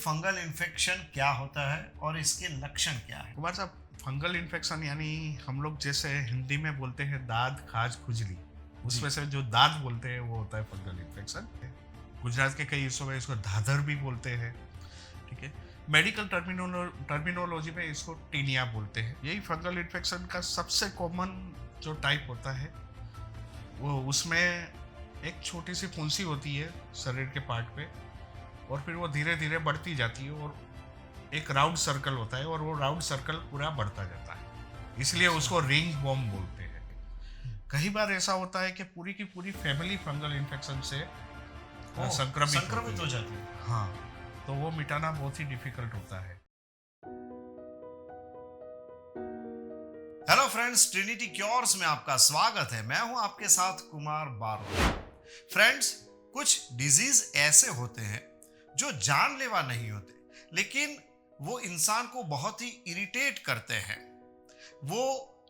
Fungal infection क्या होता है और इसके लक्षण क्या है? कुमार साहब, फंगल इन्फेक्शन यानी हम लोग जैसे हिंदी में बोलते हैं दाद खाज खुजली, जी। उसमें से जो दाद बोलते हैं वो होता है फंगल इन्फेक्शन। गुजरात के कई हिस्सों में इसको धाधर भी बोलते हैं। ठीक है। मेडिकल टर्मिनोलॉजी में इसको टीनिया बोलते हैं। यही फंगल इन्फेक्शन का सबसे कॉमन जो टाइप होता है वो उसमें एक छोटी सी फुंसी होती है शरीर के पार्ट पे, और फिर वो धीरे धीरे बढ़ती जाती है और एक राउंड सर्कल होता है और वो राउंड सर्कल पूरा बढ़ता जाता है, इसलिए अच्छा। उसको रिंग वॉर्म बोलते हैं। कई बार ऐसा होता है कि पूरी की पूरी फैमिली फंगल इन्फेक्शन से संक्रमित संक्रमित होती हो है। जाती है। हाँ, तो वो मिटाना बहुत ही डिफिकल्ट होता है। हेलो फ्रेंड्स, ट्रिनिटी क्योर्स में आपका स्वागत है। मैं हूं आपके साथ कुमार बारो। फ्रेंड्स, कुछ डिजीज ऐसे होते हैं जो जानलेवा नहीं होते, लेकिन वो इंसान को बहुत ही इरिटेट करते हैं। वो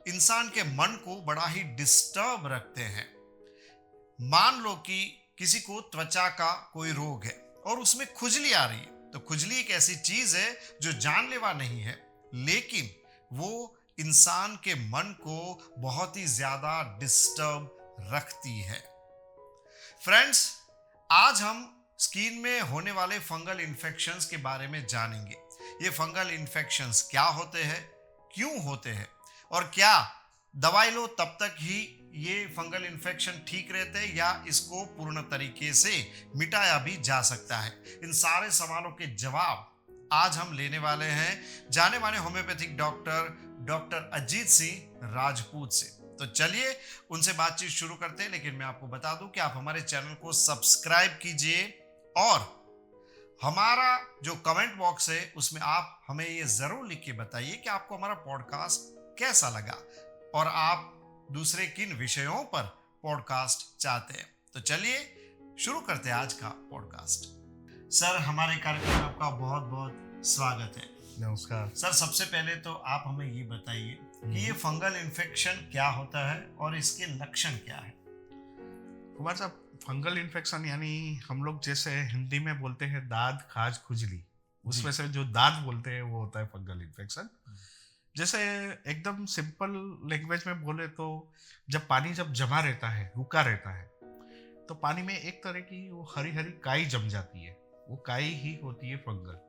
इंसान के मन को बड़ा ही डिस्टर्ब रखते हैं। मान लो कि किसी को त्वचा का कोई रोग है और उसमें खुजली आ रही है, तो खुजली एक ऐसी चीज है जो जानलेवा नहीं है, लेकिन वो इंसान के मन को बहुत ही ज्यादा डिस्टर्ब रखती है। फ्रेंड्स, आज हम स्किन में होने वाले फंगल इन्फेक्शंस के बारे में जानेंगे। ये फंगल इन्फेक्शंस क्या होते हैं, क्यों होते हैं, और क्या दवाई लो तब तक ही ये फंगल इन्फेक्शन ठीक रहते हैं या इसको पूर्ण तरीके से मिटाया भी जा सकता है। इन सारे सवालों के जवाब आज हम लेने वाले हैं जाने माने होम्योपैथिक डॉक्टर अजीत सिंह राजपूत से। तो चलिए उनसे बातचीत शुरू करते हैं, लेकिन मैं आपको बता दूं कि आप हमारे चैनल को सब्सक्राइब कीजिए और हमारा जो कमेंट बॉक्स है उसमें आप हमें ये जरूर लिख के बताइए कि आपको हमारा पॉडकास्ट कैसा लगा और आप दूसरे किन विषयों पर पॉडकास्ट चाहते हैं। तो चलिए शुरू करते हैं आज का पॉडकास्ट। सर, हमारे कार्यक्रम में आपका बहुत बहुत स्वागत है। नमस्कार सर, सबसे पहले तो आप हमें ये बताइए कि ये फंगल इन्फेक्शन क्या होता है और इसके लक्षण क्या है? कुमार साहब, फंगल इन्फेक्शन यानी हम लोग जैसे हिंदी में बोलते हैं दाद खाज खुजली, उसमें से जो दाद बोलते हैं वो होता है फंगल इन्फेक्शन। जैसे एकदम सिंपल लैंग्वेज में बोले तो जब पानी जमा रहता है, रुका रहता है, तो पानी में एक तरह की वो हरी हरी काई जम जाती है। वो काई ही होती है फंगल,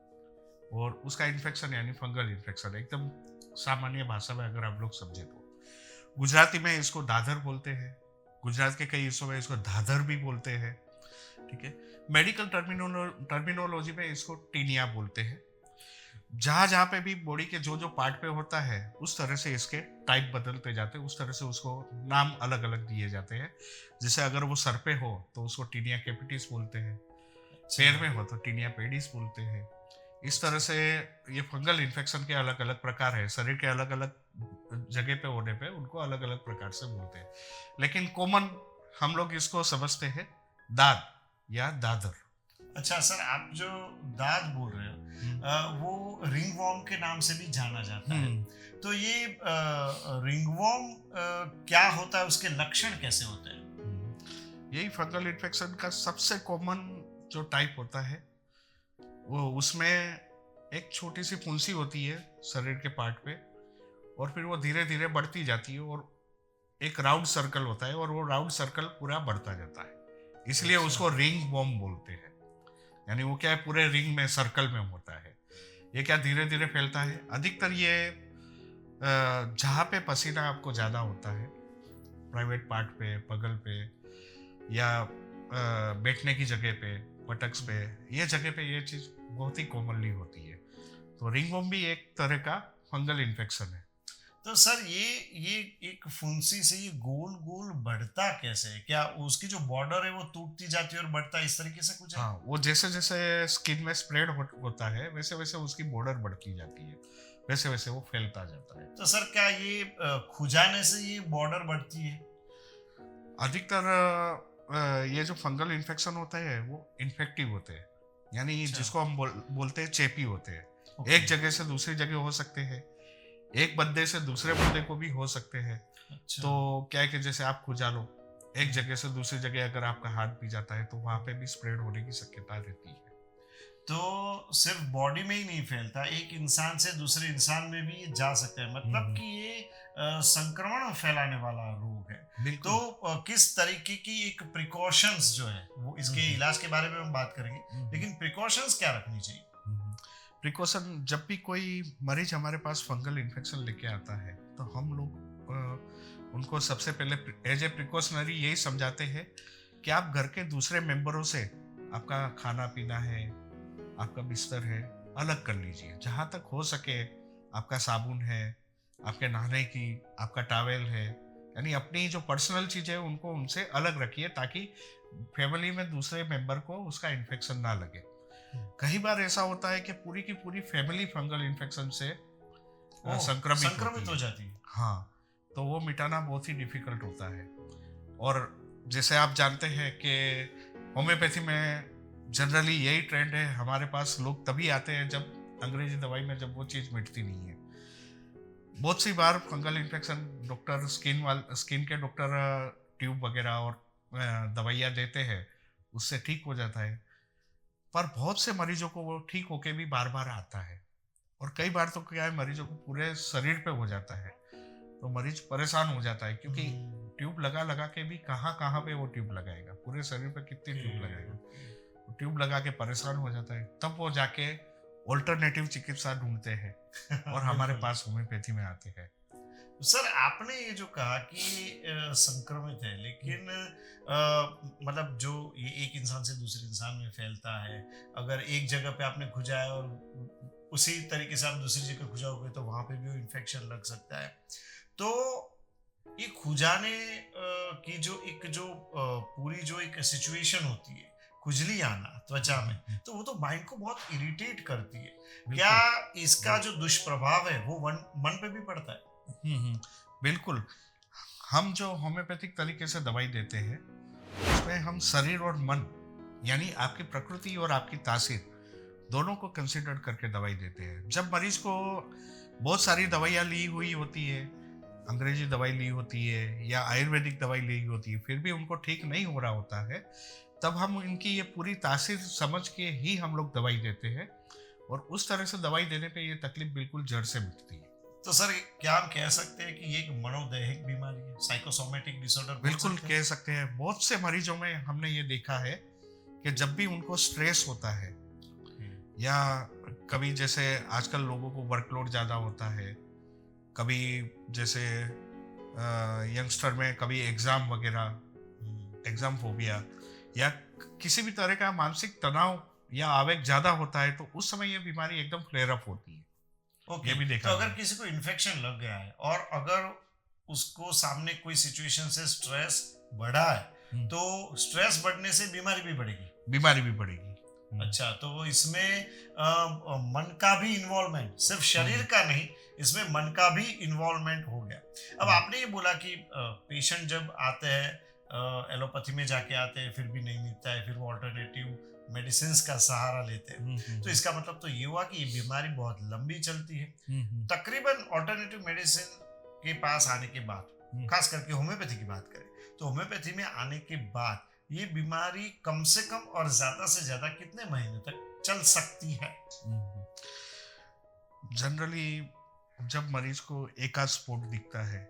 और उसका इन्फेक्शन यानी फंगल इन्फेक्शन। एकदम सामान्य भाषा में अगर आप लोग समझे तो गुजराती में इसको दादर बोलते हैं। गुजरात के कई हिस्सों में इसको धाधर भी बोलते हैं। ठीक है। मेडिकल टर्मिनोलॉजी में इसको टीनिया बोलते हैं। जहाँ जहाँ पे भी बॉडी के जो जो पार्ट पे होता है उस तरह से इसके टाइप बदलते जाते हैं, उस तरह से उसको नाम अलग अलग दिए जाते हैं। जैसे अगर वो सर पे हो तो उसको टीनिया कैपिटिस बोलते हैं, पैर में हो तो टीनिया पेडिस बोलते हैं। इस तरह से ये फंगल इन्फेक्शन के अलग अलग प्रकार है। शरीर के अलग अलग जगह पे होने पे उनको अलग अलग प्रकार से बोलते हैं, लेकिन कॉमन हम लोग इसको समझते हैं दाद या दादर। अच्छा सर, आप जो दाद बोल रहे हो वो रिंगवॉर्म के नाम से भी जाना जाता है। तो ये रिंगवॉर्म क्या होता है, उसके लक्षण कैसे होते हैं? यही फंगल इन्फेक्शन का सबसे कॉमन जो टाइप होता है वो उसमें एक छोटी सी फुंसी होती है शरीर के पार्ट पे, और फिर वो धीरे धीरे बढ़ती जाती है और एक राउंड सर्कल होता है और वो राउंड सर्कल पूरा बढ़ता जाता है, इसलिए अच्छा। उसको रिंग वॉर्म बोलते हैं। यानी वो क्या है, पूरे रिंग में सर्कल में होता है। ये क्या धीरे धीरे फैलता है। अधिकतर ये जहाँ पे पसीना आपको ज़्यादा होता है, प्राइवेट पार्ट पे, बगल पे, या बैठने की जगह पे, बटक्स पे, ये जगह पे ये चीज़ बहुत ही कॉमनली होती है। तो रिंगवॉर्म भी एक तरह का फंगल इन्फेक्शन है। तो सर, ये एक फुंसी से ये गोल गोल बढ़ता कैसे है? क्या उसकी जो बॉर्डर है वो टूटती जाती है और बढ़ता है, इस तरीके से कुछ है? हाँ, वो जैसे जैसे स्किन में स्प्रेड होता है वैसे वैसे उसकी बॉर्डर बढ़ती जाती है, वैसे वैसे वो फैलता जाता है। तो सर, क्या ये खुजाने से ये बॉर्डर बढ़ती है? अधिकतर ये जो फंगल इन्फेक्शन होता है वो इन्फेक्टिव होते हैं, यानी अच्छा। जिसको हम बोलते हैं चेपी होते हैं। ओके। एक जगह से दूसरी जगह हो सकते हैं, एक बंदे से दूसरे बंदे को भी हो सकते हैं। अच्छा। तो क्या है कि जैसे आप खुजा लो, एक जगह से दूसरी जगह अगर आपका हाथ भी जाता है तो वहां पे भी स्प्रेड होने की शक्यता रहती है। तो सिर्फ बॉडी में ही नहीं फैलता, एक इंसान से दूसरे इंसान में भी ये जा सकता है, मतलब कि ये संक्रमण फैलाने वाला रोग है। तो बिल्कुल। किस तरीके की एक प्रिकॉशंस जो है वो, इसके इलाज के बारे में हम बात करेंगे, लेकिन प्रिकॉशंस क्या रखनी चाहिए? प्रिकॉशन, जब भी कोई मरीज हमारे पास फंगल इन्फेक्शन लेके आता है तो हम लोग उनको सबसे पहले एज ए प्रिकॉशनरी यही समझाते हैं कि आप घर के दूसरे मेंबरों से आपका खाना पीना है, आपका बिस्तर है, अलग कर लीजिए। जहाँ तक हो सके आपका साबुन है, आपके नहाने की आपका टॉवेल है, यानी अपनी जो पर्सनल चीज़ें हैं उनको उनसे अलग रखिए ताकि फैमिली में दूसरे मेंबर को उसका इन्फेक्शन ना लगे। कई बार ऐसा होता है कि पूरी की पूरी फैमिली फंगल इन्फेक्शन से संक्रमित हो जाती है। हाँ, तो वो मिटाना बहुत ही डिफिकल्ट होता है। और जैसे आप जानते हैं कि होम्योपैथी में जनरली यही ट्रेंड है, हमारे पास लोग तभी आते हैं जब अंग्रेजी दवाई में जब वो चीज़ मिटती नहीं है। बहुत सी बार फंगल इन्फेक्शन डॉक्टर स्किन के डॉक्टर ट्यूब वगैरह और दवाइयाँ देते हैं, उससे ठीक हो जाता है। पर बहुत से मरीजों को वो ठीक होके भी बार बार आता है, और कई बार तो क्या है, मरीजों को पूरे शरीर पे हो जाता है, तो मरीज परेशान हो जाता है क्योंकि ट्यूब लगा लगा के भी कहाँ कहाँ पे वो ट्यूब लगाएगा, पूरे शरीर पे कितनी ट्यूब लगाएगा। ट्यूब लगा के परेशान हो जाता है, तब वो जाके ऑल्टरनेटिव चिकित्सा ढूंढते हैं और हमारे पास होम्योपैथी में आते हैं। सर, आपने ये जो कहा कि संक्रमित है, लेकिन मतलब जो ये एक इंसान से दूसरे इंसान में फैलता है, अगर एक जगह पे आपने खुजाया और उसी तरीके से आप दूसरी जगह खुजाओगे तो वहां पे भी वो इन्फेक्शन लग सकता है। तो ये खुजाने की जो पूरी जो एक सिचुएशन होती है, खुजली आना त्वचा में, तो वो तो माइंड को बहुत इरिटेट करती है। क्या इसका जो दुष्प्रभाव है वो मन पे भी पड़ता है? बिल्कुल। हम जो होम्योपैथिक तरीके से दवाई देते हैं उसमें हम शरीर और मन, यानी आपकी प्रकृति और आपकी तासीर दोनों को कंसिडर करके दवाई देते हैं। जब मरीज को बहुत सारी दवाइयाँ ली हुई होती है, अंग्रेजी दवाई ली होती है या आयुर्वेदिक दवाई ली होती है, फिर भी उनको ठीक नहीं हो रहा होता है, तब हम इनकी ये पूरी तासीर समझ के ही हम लोग दवाई देते हैं, और उस तरह से दवाई देने पे ये तकलीफ बिल्कुल जड़ से मिटती है। तो सर, क्या हम कह सकते हैं कि ये एक मनोदैहिक बीमारी है, साइकोसोमेटिक डिसऑर्डर? बिल्कुल कह सकते हैं। बहुत से मरीजों में हमने ये देखा है कि जब भी उनको स्ट्रेस होता है या कभी जैसे आजकल लोगों को वर्कलोड ज़्यादा होता है, कभी जैसे यंगस्टर में कभी एग्ज़ाम वगैरह, एग्ज़ाम फोबिया या किसी भी तरह का मानसिक तनाव या आवेग ज़्यादा होता है, तो उस समय ये बीमारी एकदम फ्लेयर अप होती है। ये भी देखा। तो अगर किसी को इन्फेक्शन लग गया है और अगर उसको सामने कोई सिचुएशन से स्ट्रेस बढ़ा है, तो स्ट्रेस बढ़ने से बीमारी भी बढ़ेगी। अच्छा, तो इसमें मन का भी इन्वॉल्वमेंट, सिर्फ शरीर का नहीं, इसमें मन का भी इन्वॉल्वमेंट हो गया। अब आपने ये बोला कि पेशेंट जब आते हैं एलोपैथी में जाके आते हैं, फिर भी नहीं मिलता है, फिर वो ऑल्टरनेटिव मेडिसिन का सहारा लेते हैं, तो इसका मतलब तो ये हुआ कि ये बीमारी बहुत लंबी चलती है। तकरीबन ऑल्टरनेटिव मेडिसिन के पास आने के बाद, खास करके होम्योपैथी की बात करें, तो होम्योपैथी में आने के बाद ये बीमारी कम से कम और ज्यादा से ज्यादा कितने महीने तक चल सकती है? जनरली जब मरीज को एक आध स्पॉट दिखता है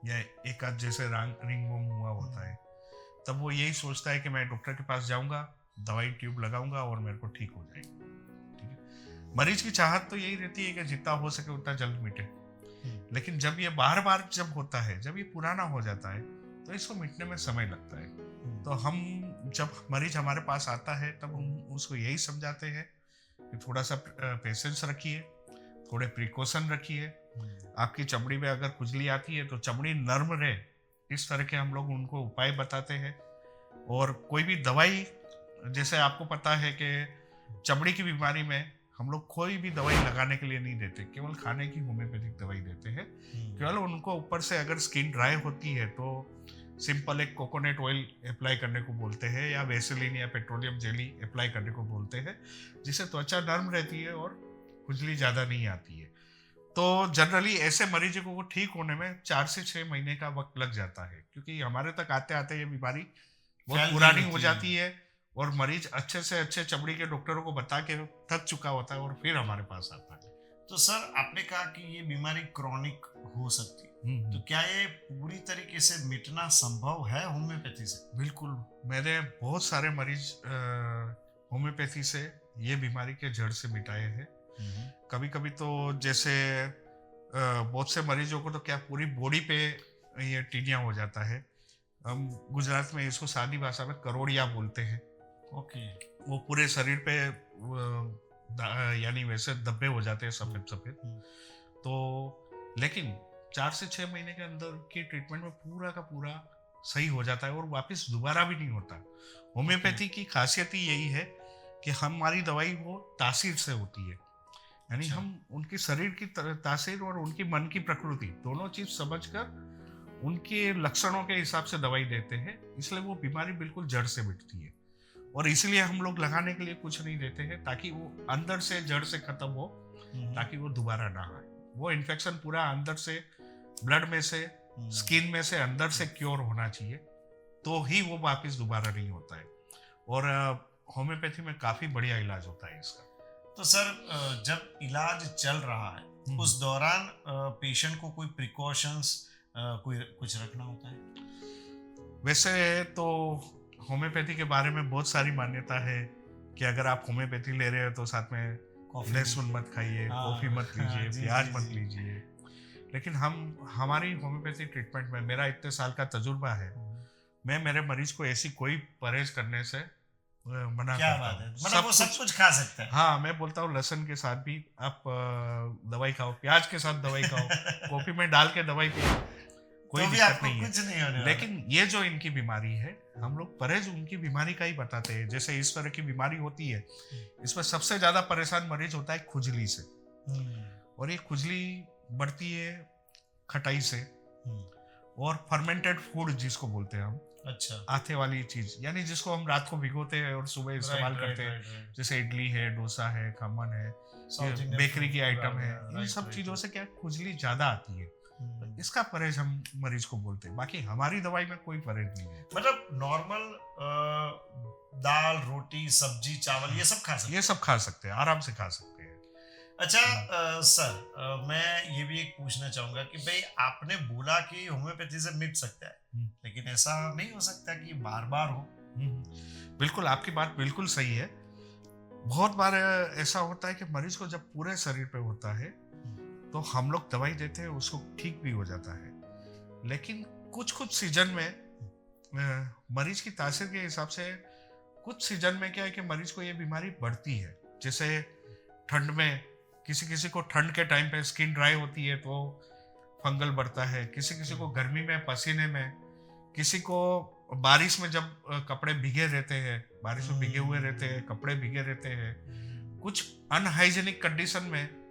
या एक आध जैसे रिंगवर्म हुआ होता है, तब वो यही सोचता है कि मैं डॉक्टर के पास जाऊंगा, दवाई ट्यूब लगाऊंगा और मेरे को ठीक हो जाएगा। ठीक है, मरीज की चाहत तो यही रहती है कि जितना हो सके उतना जल्द मिटे। लेकिन जब ये बार बार जब होता है, जब ये पुराना हो जाता है, तो इसको मिटने में समय लगता है। तो हम जब मरीज हमारे पास आता है तब हम उसको यही समझाते हैं कि थोड़ा सा पेशेंस रखिए, थोड़े प्रिकॉशन रखिए। आपकी चमड़ी में अगर खुजली आती है तो चमड़ी नर्म रहे, इस तरह के हम लोग उनको उपाय बताते हैं। और कोई भी दवाई, जैसे आपको पता है कि चमड़ी की बीमारी में हम लोग कोई भी दवाई लगाने के लिए नहीं देते, केवल खाने की होम्योपैथिक दवाई देते हैं। केवल उनको ऊपर से अगर स्किन ड्राई होती है तो सिंपल एक कोकोनट ऑयल अप्लाई करने को बोलते हैं, या वेसलिन या पेट्रोलियम जेली अप्लाई करने को बोलते हैं, जिससे त्वचा नर्म रहती है और खुजली ज़्यादा नहीं आती है। तो जनरली ऐसे मरीजों को ठीक होने में 4 से 6 महीने का वक्त लग जाता है, क्योंकि हमारे तक आते आते ये बीमारी बहुत पुरानी हो जाती है और मरीज अच्छे से अच्छे चमड़ी के डॉक्टरों को बता के थक चुका होता है और फिर हमारे पास आता है। तो सर आपने कहा कि ये बीमारी क्रॉनिक हो सकती है, तो क्या ये पूरी तरीके से मिटना संभव है होम्योपैथी से? बिल्कुल, मेरे बहुत सारे मरीज होम्योपैथी से ये बीमारी के जड़ से मिटाए हैं। कभी कभी तो जैसे बहुत से मरीजों को तो क्या पूरी बॉडी पे ये टीनिया हो जाता है। हम गुजरात में इसको सादी भाषा में करोड़िया बोलते हैं। ओके। वो पूरे शरीर पे यानी वैसे धब्बे हो जाते हैं सफेद सफेद। तो लेकिन 4 से 6 महीने के अंदर की ट्रीटमेंट में पूरा का पूरा सही हो जाता है और वापस दोबारा भी नहीं होता। होम्योपैथी की खासियत ही यही है कि हमारी दवाई वो तासीर से होती है, यानी अच्छा। हम उनकी शरीर की तासीर और उनकी मन की प्रकृति दोनों चीज समझकर उनके लक्षणों के हिसाब से दवाई देते हैं, इसलिए वो बीमारी बिल्कुल जड़ से मिटती है। और इसलिए हम लोग लगाने के लिए कुछ नहीं देते हैं ताकि वो अंदर से जड़ से खत्म हो, ताकि वो दोबारा ना आए। वो इन्फेक्शन पूरा अंदर से ब्लड में से स्किन में से अंदर से क्योर होना चाहिए, तो ही वो वापस दोबारा नहीं होता है। और होम्योपैथी में काफी बढ़िया इलाज होता है इसका। तो सर जब इलाज चल रहा है उस दौरान पेशेंट को कोई प्रिकॉशंस कोई कुछ रखना होता है? वैसे तो होम्योपैथी के बारे में बहुत सारी मान्यता है कि अगर आप होम्योपैथी ले रहे हो तो साथ में लहसुन मत खाइए, कॉफी मत लीजिए, प्याज मत लीजिए। लेकिन हमारी होम्योपैथी ट्रीटमेंट में मेरा इतने साल का तजुर्बा है, मैं मेरे मरीज को ऐसी कोई परहेज करने से मना क्या करता बात है, हूँ। मतलब वो सब कुछ खा सकता है? हाँ, मैं बोलता हूँ लहसुन के साथ भी आप दवाई खाओ, प्याज के साथ दवाई खाओ, कॉफी में डाल के दवाई पियो, कोई तो भी दिक्कत आपको नहीं है। कुछ नहीं होने वाला। लेकिन ये जो इनकी बीमारी है, हम लोग परहेज उनकी बीमारी का ही बताते हैं। जैसे इस तरह की बीमारी होती है, इसमें सबसे ज्यादा परेशान मरीज होता है खुजली से, और ये खुजली बढ़ती है खटाई से और फर्मेंटेड फूड जिसको बोलते हैं हम, अच्छा। आथे वाली चीज, यानी जिसको हम रात को भिगोते हैं और सुबह इस्तेमाल करते हैं, जैसे इडली है, डोसा है, खमन है, बेकरी की आइटम है, इन सब चीजों से क्या खुजली ज्यादा आती है। इसका परहेज हम मरीज को बोलते हैं। बाकी हमारी दवाई में कोई परहेज नहीं है। मतलब नॉर्मल दाल, रोटी, सब्जी, चावल ये सब खा सकते हैं? ये सब खा सकते हैं, आराम से खा सकते हैं। अच्छा सर मैं ये भी एक पूछना चाहूंगा कि भाई आपने बोला कि होम्योपैथी से मिट सकता है, लेकिन ऐसा नहीं हो सकता कि बार बार हो? बिल्कुल, आपकी बात बिल्कुल सही है। बहुत बार ऐसा होता है कि मरीज को जब पूरे शरीर पे होता है तो हम लोग दवाई देते हैं, उसको ठीक भी हो जाता है। लेकिन कुछ कुछ सीजन में मरीज की तासीर के हिसाब से कुछ सीजन में क्या है कि मरीज को ये बीमारी बढ़ती है। जैसे ठंड में किसी किसी को ठंड के टाइम पे स्किन ड्राई होती है तो फंगल बढ़ता है, किसी किसी को गर्मी में पसीने में, किसी को बारिश में जब कपड़े भीगे रहते हैं, बारिश में भीगे हुए रहते हैं, कपड़े भीगे रहते हैं, कुछ अनहाइजेनिक कंडीशन में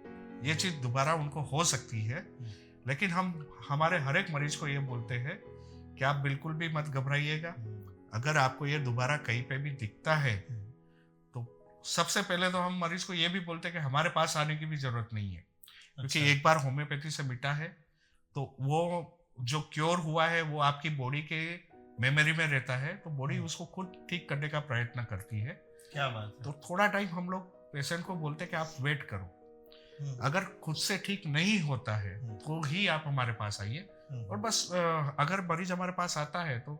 ये चीज दोबारा उनको हो सकती है। लेकिन हम हमारे हर एक मरीज को ये बोलते हैं कि आप बिल्कुल भी मत घबराइएगा। अगर आपको ये दोबारा कहीं पे भी दिखता है तो सबसे पहले तो हम मरीज को ये भी बोलते हैं कि हमारे पास आने की भी जरूरत नहीं है, क्योंकि एक बार होम्योपैथी से मिटा है तो वो जो क्योर हुआ है वो आपकी बॉडी के मेमोरी में रहता है, तो बॉडी उसको खुद ठीक करने का प्रयत्न करती है। क्या बात है। तो थोड़ा टाइम हम लोग पेशेंट को बोलते हैं कि आप वेट करो, अगर खुद से ठीक नहीं होता है तो ही आप हमारे पास आइए। और बस अगर मरीज हमारे पास आता है तो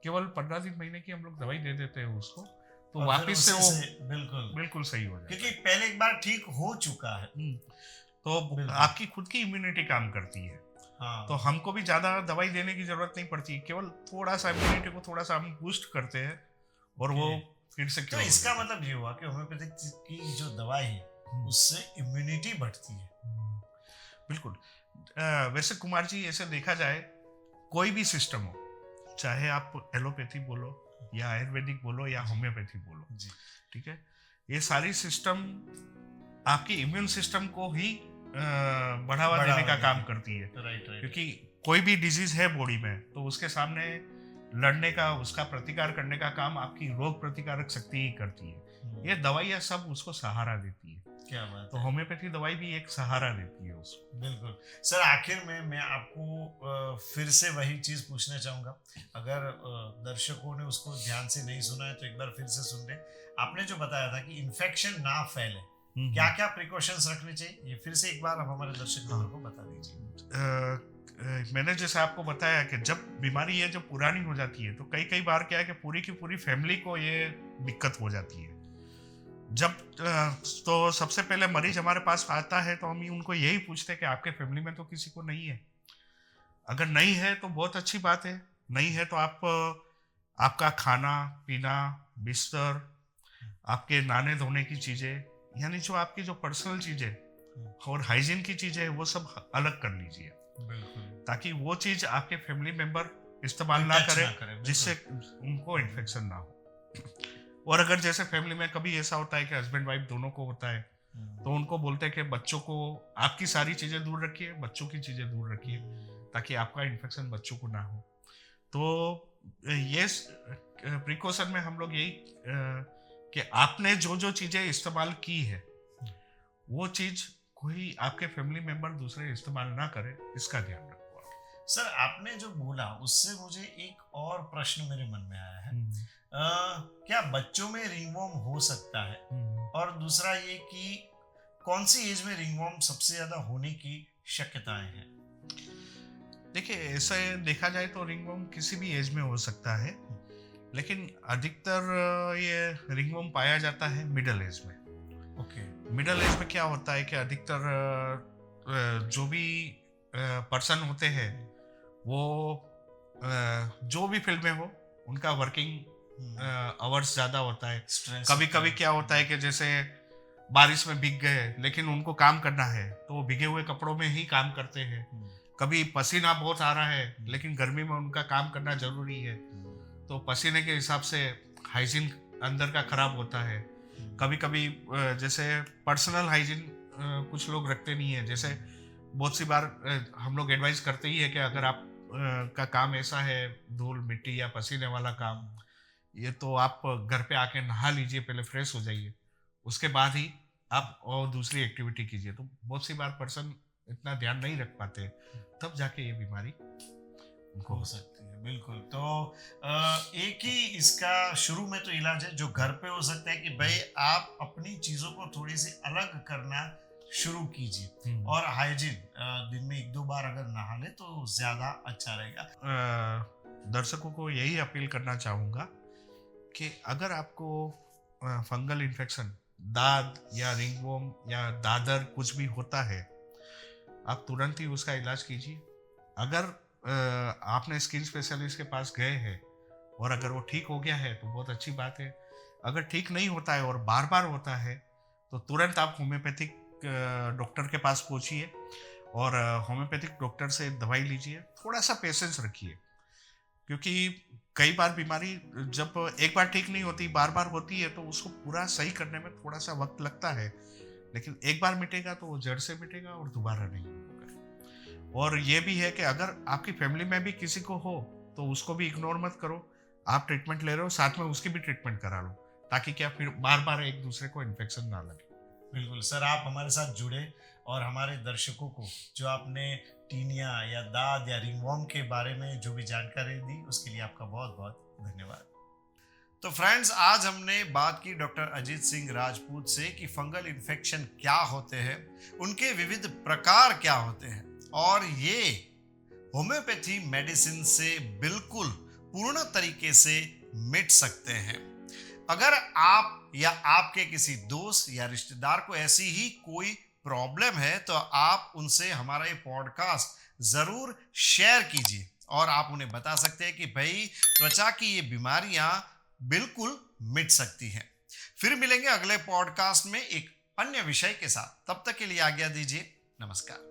केवल 15 दिन महीने की हम लोग दवाई दे देते हैं उसको, तो वापस से वो बिल्कुल सही हो जाए, क्योंकि पहले एक बार ठीक हो चुका है। तो आपकी खुद की इम्यूनिटी काम करती है। हाँ। तो हमको भी ज्यादा दवाई देने की जरूरत नहीं पड़ती, केवल थोड़ा सा इम्यूनिटी को थोड़ा सा हम बूस्ट करते हैं और वो फिर से। तो इसका मतलब ये हुआ कि होम्योपैथिक की जो दवाई है उससे इम्यूनिटी बढ़ती है। बिल्कुल। वैसे कुमार जी, ऐसे देखा जाए कोई भी सिस्टम हो, चाहे आप एलोपैथी बोलो या आयुर्वेदिक बोलो या होम्योपैथी बोलो, ठीक है, ये सारी सिस्टम आपकी इम्यून सिस्टम को ही बढ़ावा देने का काम करती है। क्योंकि कोई भी डिजीज है बॉडी में तो उसके सामने लड़ने का, उसका प्रतिकार करने का काम आपकी रोग प्रतिकारक शक्ति ही करती है। ये दवाइयाँ सब उसको सहारा देती है। क्या बात तो है। होम्योपैथी दवाई भी एक सहारा देती है उसको। बिल्कुल सर, आखिर में मैं आपको फिर से वही चीज पूछना चाहूंगा। अगर दर्शकों ने उसको ध्यान से नहीं सुना है तो एक बार फिर से सुन ले। आपने जो बताया था कि इन्फेक्शन ना फैले, क्या क्या प्रिकॉशंस रखने चाहिए, ये फिर से एक बार आप हमारे दर्शक को बता दीजिए। मैंने जैसे आपको बताया कि जब बीमारी ये जब पुरानी हो जाती है तो कई कई बार क्या है कि पूरी की पूरी फैमिली को ये दिक्कत हो जाती है। जब तो सबसे पहले मरीज हमारे पास आता है तो हम उनको यही पूछते हैं कि आपके फैमिली में तो किसी को नहीं है। अगर नहीं है तो बहुत अच्छी बात है, नहीं है तो आप आपका खाना पीना, बिस्तर, आपके नहाने धोने की चीज़ें, यानी जो आपकी जो पर्सनल चीज़ें और हाइजीन की चीज़ें वो सब अलग कर लीजिए, ताकि वो चीज़ आपके फैमिली मेंबर इस्तेमाल ना करें, जिससे उनको इन्फेक्शन ना हो। और अगर जैसे फैमिली में कभी ऐसा होता है कि हस्बैंड वाइफ दोनों को होता है तो उनको बोलते हैं कि बच्चों को आपकी सारी चीज़ें दूर रखिए, बच्चों की चीज़ें दूर रखिए, ताकि आपका इन्फेक्शन बच्चों को ना हो। तो ये प्रिकॉशन में हम लोग यही कि आपने जो जो चीज़ें इस्तेमाल की है वो चीज़ कोई आपके फैमिली मेंबर दूसरे इस्तेमाल ना करे, इसका ध्यान रखो। सर आपने जो बोला उससे मुझे एक और प्रश्न मेरे मन में आया है। क्या बच्चों में रिंगवॉर्म हो सकता है? और दूसरा ये कि कौन सी एज में रिंगवॉर्म सबसे ज्यादा होने की शक्यताएं हैं? देखिए, ऐसे देखा जाए तो रिंगवॉर्म किसी भी एज में हो सकता है, लेकिन अधिकतर ये रिंगवॉर्म पाया जाता है मिडिल एज में। ओके। मिडिल एज में क्या होता है कि अधिकतर जो भी पर्सन होते हैं वो जो भी फील्ड में हो उनका वर्किंग आवर्स ज़्यादा होता है। कभी कभी क्या होता है कि जैसे बारिश में भीग गए लेकिन उनको काम करना है तो वो भीगे हुए कपड़ों में ही काम करते हैं। कभी पसीना बहुत आ रहा है लेकिन गर्मी में उनका काम करना जरूरी है, तो पसीने के हिसाब से हाइजीन अंदर का खराब होता है। कभी कभी जैसे पर्सनल हाइजीन कुछ लोग रखते नहीं है। जैसे बहुत सी बार हम लोग एडवाइस करते ही है कि अगर आप का काम ऐसा है धूल मिट्टी या पसीने वाला काम, ये तो आप घर पे आके नहा लीजिए, पहले फ्रेश हो जाइए, उसके बाद ही आप और दूसरी एक्टिविटी कीजिए। तो बहुत सी बार पर्सन इतना ध्यान नहीं रख पाते, तब जाके ये बीमारी उनको हो सकती है। बिल्कुल। तो एक ही इसका शुरू में तो इलाज है जो घर पे हो सकता है कि भाई आप अपनी चीज़ों को थोड़ी सी अलग करना शुरू कीजिए और हाइजीन दिन में 1-2 बार अगर नहा ले तो ज़्यादा अच्छा रहेगा। दर्शकों को यही अपील करना चाहूँगा कि अगर आपको फंगल इन्फेक्शन, दाद या रिंगवॉर्म या दादर कुछ भी होता है, आप तुरंत ही उसका इलाज कीजिए। अगर आपने स्किन स्पेशलिस्ट के पास गए हैं और अगर वो ठीक हो गया है तो बहुत अच्छी बात है। अगर ठीक नहीं होता है और बार बार होता है तो तुरंत आप होम्योपैथिक डॉक्टर के पास पहुंचिए और होम्योपैथिक डॉक्टर से दवाई लीजिए। थोड़ा सा पेशेंस रखिए, क्योंकि कई बार बीमारी जब एक बार ठीक नहीं होती, बार बार होती है, तो उसको पूरा सही करने में थोड़ा सा वक्त लगता है। लेकिन एक बार मिटेगा तो वो जड़ से मिटेगा और दोबारा नहीं होगा। और ये भी है कि अगर आपकी फैमिली में भी किसी को हो तो उसको भी इग्नोर मत करो। आप ट्रीटमेंट ले रहे हो, साथ में उसकी भी ट्रीटमेंट करा लो, ताकि क्या फिर बार बार एक दूसरे को इन्फेक्शन ना लगे। बिल्कुल सर, आप हमारे साथ जुड़े और हमारे दर्शकों को जो आपने टीनिया या दाद या रिंगवॉर्म के बारे में जो भी जानकारी दी उसके लिए आपका बहुत बहुत धन्यवाद। तो फ्रेंड्स, आज हमने बात की डॉक्टर अजीत सिंह राजपूत से कि फंगल इन्फेक्शन क्या होते हैं, उनके विविध प्रकार क्या होते हैं और ये होम्योपैथी मेडिसिन से बिल्कुल पूर्ण तरीके से मिट सकते हैं। अगर आप या आपके किसी दोस्त या रिश्तेदार को ऐसी ही कोई प्रॉब्लम है तो आप उनसे हमारा ये पॉडकास्ट ज़रूर शेयर कीजिए और आप उन्हें बता सकते हैं कि भाई त्वचा की ये बीमारियां बिल्कुल मिट सकती हैं। फिर मिलेंगे अगले पॉडकास्ट में एक अन्य विषय के साथ। तब तक के लिए आज्ञा दीजिए। नमस्कार।